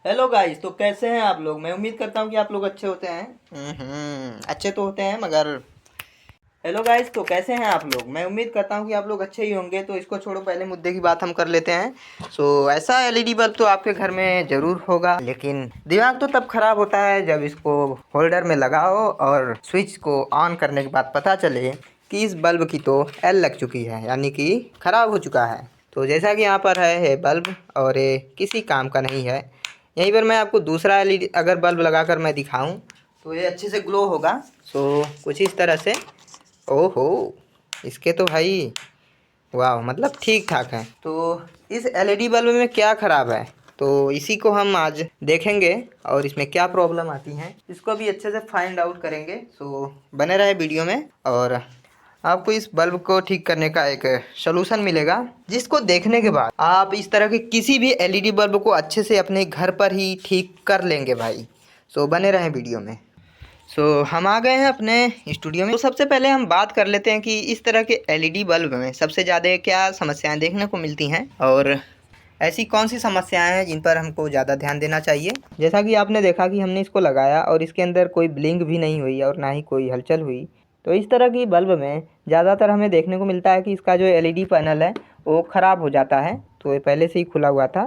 Hello guys, तो कैसे हैं आप लोग। मैं उम्मीद करता हूँ कि आप लोग अच्छे होते हैं। अच्छे तो होते हैं मगर हेलो गाइस, तो कैसे हैं आप लोग। मैं उम्मीद करता हूँ कि आप लोग अच्छे ही होंगे। तो इसको छोड़ो, पहले मुद्दे की बात हम कर लेते हैं। ऐसा एलईडी बल्ब तो आपके घर में ज़रूर होगा, लेकिन दिमाग तो तब ख़राब होता है जब इसको होल्डर में लगाओ और स्विच को ऑन करने के बाद पता चले कि इस बल्ब की तो एल लग चुकी है, यानी कि ख़राब हो चुका है। तो जैसा कि यहाँ पर है बल्ब, और ये किसी काम का नहीं है। यहीं पर मैं आपको दूसरा एलईडी अगर बल्ब लगाकर मैं दिखाऊं तो ये अच्छे से ग्लो होगा। कुछ इस तरह से। ओहो, इसके तो भाई वाह, मतलब ठीक ठाक है। तो इस एलईडी बल्ब में क्या ख़राब है, तो इसी को हम आज देखेंगे और इसमें क्या प्रॉब्लम आती हैं इसको भी अच्छे से फाइंड आउट करेंगे। बने रहे वीडियो में, और आपको इस बल्ब को ठीक करने का एक सलूशन मिलेगा, जिसको देखने के बाद आप इस तरह के किसी भी एलईडी बल्ब को अच्छे से अपने घर पर ही ठीक कर लेंगे भाई। बने रहें वीडियो में। हम आ गए हैं अपने स्टूडियो में। तो सबसे पहले हम बात कर लेते हैं कि इस तरह के एलईडी बल्ब में सबसे ज़्यादा क्या समस्याएं देखने को मिलती हैं, और ऐसी कौन सी समस्याएं हैं जिन पर हमको ज़्यादा ध्यान देना चाहिए। जैसा कि आपने देखा कि हमने इसको लगाया और इसके अंदर कोई ब्लिंक भी नहीं हुई और ना ही कोई हलचल हुई। तो इस तरह की बल्ब में ज़्यादातर हमें देखने को मिलता है कि इसका जो एलईडी पैनल है वो ख़राब हो जाता है। तो ये पहले से ही खुला हुआ था।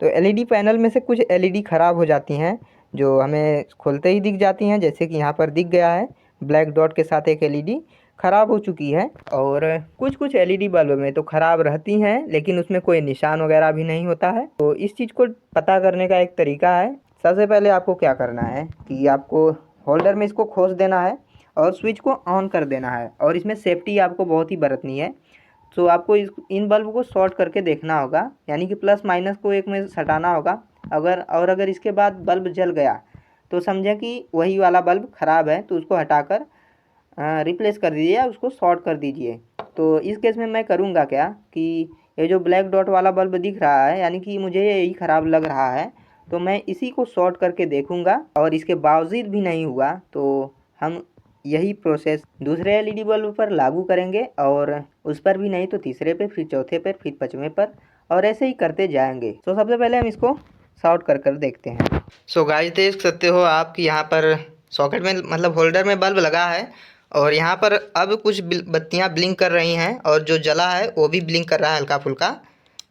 तो एलईडी पैनल में से कुछ एलईडी ख़राब हो जाती हैं जो हमें खोलते ही दिख जाती हैं, जैसे कि यहाँ पर दिख गया है ब्लैक डॉट के साथ एक एलईडी ख़राब हो चुकी है। और कुछ कुछ एलईडी बल्ब में तो ख़राब रहती हैं, लेकिन उसमें कोई निशान वगैरह भी नहीं होता है। तो इस चीज़ को पता करने का एक तरीका है। सबसे पहले आपको क्या करना है कि आपको होल्डर में इसको खोस देना है और स्विच को ऑन कर देना है, और इसमें सेफ्टी आपको बहुत ही बरतनी है। आपको इन बल्ब को शॉर्ट करके देखना होगा, यानी कि प्लस माइनस को एक में सटाना होगा। अगर इसके बाद बल्ब जल गया तो समझें कि वही वाला बल्ब ख़राब है, तो उसको हटाकर रिप्लेस कर दीजिए या उसको शॉर्ट कर दीजिए। तो इस केस में मैं करूँगा क्या कि ये जो ब्लैक डॉट वाला बल्ब दिख रहा है, यानी कि मुझे यही ख़राब लग रहा है, तो मैं इसी को शॉर्ट करके देखूँगा, और इसके बावजूद भी नहीं हुआ तो हम यही प्रोसेस दूसरे एलईडी बल्ब पर लागू करेंगे, और उस पर भी नहीं तो तीसरे पे, फिर चौथे पर, फिर पाँचवें पर, और ऐसे ही करते जाएंगे। सबसे पहले हम इसको शॉर्ट कर देखते हैं। गाइस, देख सकते हो आप कि यहाँ पर सॉकेट में मतलब होल्डर में बल्ब लगा है, और यहाँ पर अब कुछ बत्तियाँ ब्लिंक कर रही हैं, और जो जला है वो भी ब्लिंक कर रहा है हल्का फुल्का।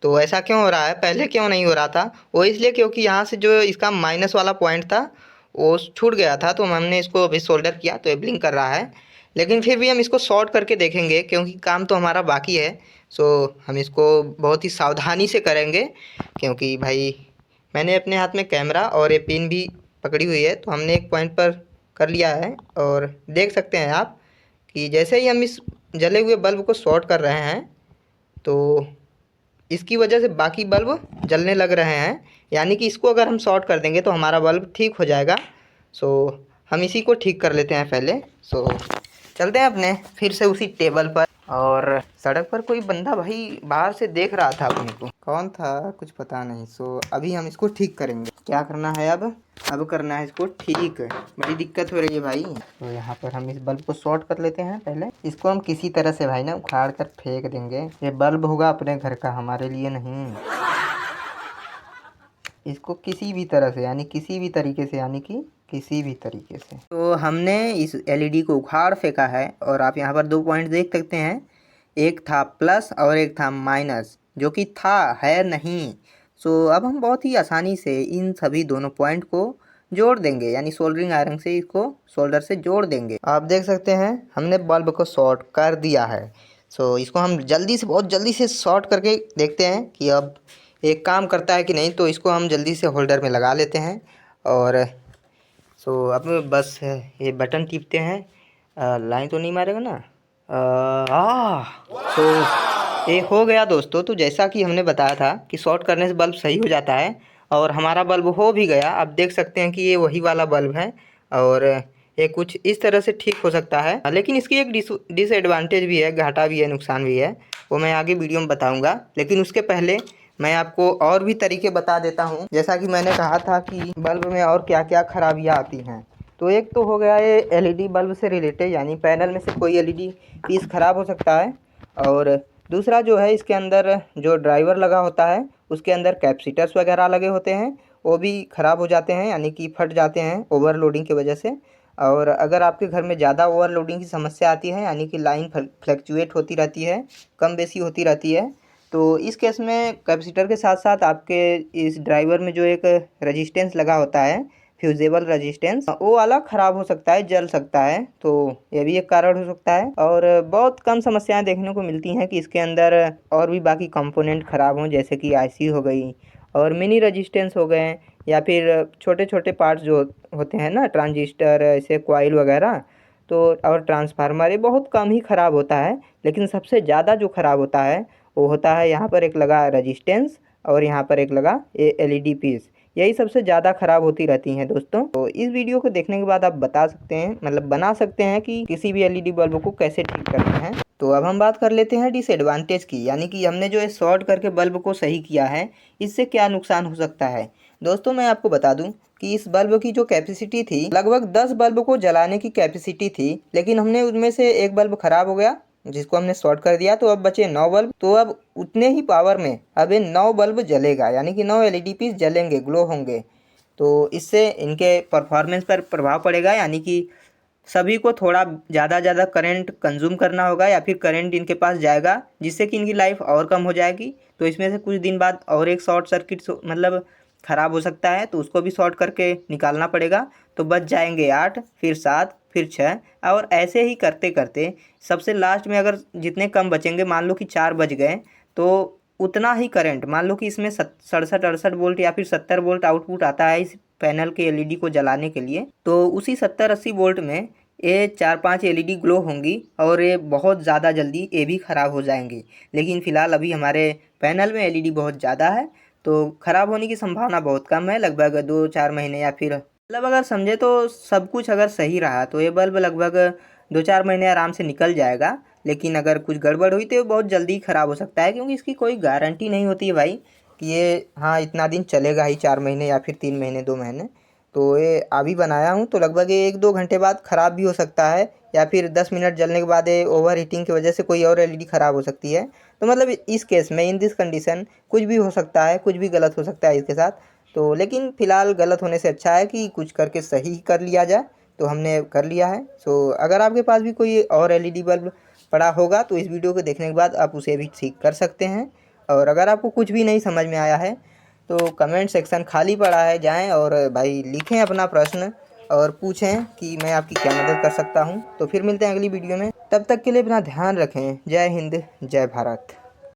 तो ऐसा क्यों हो रहा है, पहले क्यों नहीं हो रहा था? वो इसलिए क्योंकि यहाँ से जो इसका माइनस वाला पॉइंट था वो छूट गया था, तो हमने इसको अभी सोल्डर किया तो ये ब्लिंक कर रहा है। लेकिन फिर भी हम इसको शॉर्ट करके देखेंगे, क्योंकि काम तो हमारा बाकी है। हम इसको बहुत ही सावधानी से करेंगे, क्योंकि भाई मैंने अपने हाथ में कैमरा और ये पिन भी पकड़ी हुई है। तो हमने एक पॉइंट पर कर लिया है, और देख सकते हैं आप कि जैसे ही हम इस जले हुए बल्ब को शॉर्ट कर रहे हैं तो इसकी वजह से बाकी बल्ब जलने लग रहे हैं, यानी कि इसको अगर हम शॉर्ट कर देंगे तो हमारा बल्ब ठीक हो जाएगा। सो हम इसी को ठीक कर लेते हैं पहले। चलते हैं अपने फिर से उसी टेबल पर। और सड़क पर कोई बंदा भाई बाहर से देख रहा था अपने को, कौन था कुछ पता नहीं। अभी हम इसको ठीक करेंगे। क्या करना है अब करना है इसको ठीक। बड़ी दिक्कत हो रही है भाई। तो यहाँ पर हम इस बल्ब को शॉर्ट कर लेते हैं। पहले इसको हम किसी तरह से भाई ना उखाड़ कर फेंक देंगे। ये बल्ब होगा अपने घर का, हमारे लिए नहीं। इसको किसी भी तरह से, यानी किसी भी तरीके से, यानी कि किसी भी तरीके से। तो हमने इस एलईडी को उखाड़ फेंका है, और आप यहाँ पर 2 पॉइंट देख सकते हैं। एक था प्लस और एक था माइनस, जो कि है नहीं। अब हम बहुत ही आसानी से इन सभी दोनों पॉइंट को जोड़ देंगे, यानी सोल्डरिंग आयरन से इसको सोल्डर से जोड़ देंगे। आप देख सकते हैं हमने बल्ब को शॉर्ट कर दिया है। इसको हम जल्दी से, बहुत जल्दी से शॉर्ट करके देखते हैं कि अब एक काम करता है कि नहीं। तो इसको हम जल्दी से होल्डर में लगा लेते हैं, और अब बस ये बटन टिपते हैं। लाइन तो नहीं मारेगा ना? ये हो गया दोस्तों। तो जैसा कि हमने बताया था कि शॉर्ट करने से बल्ब सही हो जाता है, और हमारा बल्ब हो भी गया। आप देख सकते हैं कि ये वही वाला बल्ब है, और ये कुछ इस तरह से ठीक हो सकता है। लेकिन इसकी एक डिसएडवांटेज भी है, घाटा भी है, नुकसान भी है। वो मैं आगे वीडियो में बताऊंगा। लेकिन उसके पहले मैं आपको और भी तरीके बता देता हूँ। जैसा कि मैंने कहा था कि बल्ब में और क्या क्या खराबियाँ आती हैं। तो एक तो हो गया ये एलईडी बल्ब से रिलेटेड, यानी पैनल में से कोई एलईडी पीस ख़राब हो सकता है। और दूसरा जो है, इसके अंदर जो ड्राइवर लगा होता है उसके अंदर कैपेसिटर्स वगैरह लगे होते हैं, वो भी ख़राब हो जाते हैं, यानी कि फट जाते हैं ओवरलोडिंग की वजह से। और अगर आपके घर में ज़्यादा ओवरलोडिंग की समस्या आती है, यानी कि लाइन फ्लक्चुएट होती रहती है, कम बेसी होती रहती है, तो इस केस में कैपेसिटर के साथ साथ आपके इस ड्राइवर में जो एक रेजिस्टेंस लगा होता है, फ्यूजेबल रेजिस्टेंस, वो वाला ख़राब हो सकता है, जल सकता है। तो ये भी एक कारण हो सकता है। और बहुत कम समस्याएं देखने को मिलती हैं कि इसके अंदर और भी बाकी कंपोनेंट ख़राब हों, जैसे कि आईसी हो गई और मिनी रेजिस्टेंस हो गए, या फिर छोटे छोटे पार्ट्स जो होते हैं ना, ट्रांजिस्टर, ऐसे कॉइल वगैरह, तो और ट्रांसफार्मर, ये बहुत कम ही ख़राब होता है। लेकिन सबसे ज़्यादा जो ख़राब होता है वो होता है यहाँ पर एक लगा रेजिस्टेंस और यहाँ पर एक लगा ये एलईडी पीस, यही सबसे ज़्यादा ख़राब होती रहती हैं दोस्तों। तो इस वीडियो को देखने के बाद आप बता सकते हैं, मतलब बना सकते हैं कि किसी भी एलईडी बल्ब को कैसे ठीक करना है। तो अब हम बात कर लेते हैं डिसएडवांटेज की, यानी कि हमने जो है शॉर्ट करके बल्ब को सही किया है, इससे क्या नुकसान हो सकता है। दोस्तों मैं आपको बता दूं कि इस बल्ब की जो कैपेसिटी थी, लगभग 10 बल्ब को जलाने की कैपेसिटी थी, लेकिन हमने उनमें से एक बल्ब खराब हो गया जिसको हमने शॉर्ट कर दिया, तो अब बचे 9 बल्ब। तो अब उतने ही पावर में अब ये 9 बल्ब जलेगा, यानी कि 9 एलईडी पीस जलेंगे, ग्लो होंगे। तो इससे इनके परफॉर्मेंस पर प्रभाव पड़ेगा, यानी कि सभी को थोड़ा ज़्यादा करंट कंज्यूम करना होगा, या फिर करंट इनके पास जाएगा, जिससे कि इनकी लाइफ और कम हो जाएगी। तो इसमें से कुछ दिन बाद और एक शॉर्ट सर्किट मतलब ख़राब हो सकता है, तो उसको भी शॉर्ट करके निकालना पड़ेगा। तो बच जाएंगे 8, फिर 7, फिर 6, और ऐसे ही करते करते सबसे लास्ट में अगर जितने कम बचेंगे, मान लो कि 4 बच गए, तो उतना ही करंट, मान लो कि इसमें 67-68 वोल्ट या फिर 70 वोल्ट आउटपुट आता है इस पैनल के एलईडी को जलाने के लिए, तो उसी 70-80 वोल्ट में ये 4-5 एलईडी ग्लो होंगी, और ये बहुत ज़्यादा जल्दी ये भी ख़राब हो जाएंगी। लेकिन फ़िलहाल अभी हमारे पैनल में एलईडी बहुत ज़्यादा है, तो ख़राब होने की संभावना बहुत कम है, लगभग 2-4 महीने, या फिर मतलब अगर समझे तो सब कुछ अगर सही रहा तो ये बल्ब लगभग 2-4 महीने आराम से निकल जाएगा। लेकिन अगर कुछ गड़बड़ हुई तो ये बहुत जल्दी ख़राब हो सकता है, क्योंकि इसकी कोई गारंटी नहीं होती है भाई कि ये हाँ इतना दिन चलेगा ही, 4 महीने या फिर 3 महीने, 2 महीने। तो ये अभी बनाया हूँ तो लगभग ये 1-2 घंटे बाद ख़राब भी हो सकता है, या फिर 10 मिनट जलने के बाद ये ओवर हीटिंग की वजह से कोई और एलईडी ख़राब हो सकती है। तो मतलब इस केस में, इन दिस कंडीशन, कुछ भी हो सकता है, कुछ भी गलत हो सकता है इसके साथ। तो लेकिन फ़िलहाल गलत होने से अच्छा है कि कुछ करके सही कर लिया जाए, तो हमने कर लिया है। सो अगर आपके पास भी कोई और एलईडी बल्ब पड़ा होगा तो इस वीडियो को देखने के बाद आप उसे भी ठीक कर सकते हैं। और अगर आपको कुछ भी नहीं समझ में आया है तो कमेंट सेक्शन खाली पड़ा है, जाएं और भाई लिखें अपना प्रश्न और पूछें कि मैं आपकी क्या मदद कर सकता हूं। तो फिर मिलते हैं अगली वीडियो में, तब तक के लिए अपना ध्यान रखें। जय हिंद, जय भारत।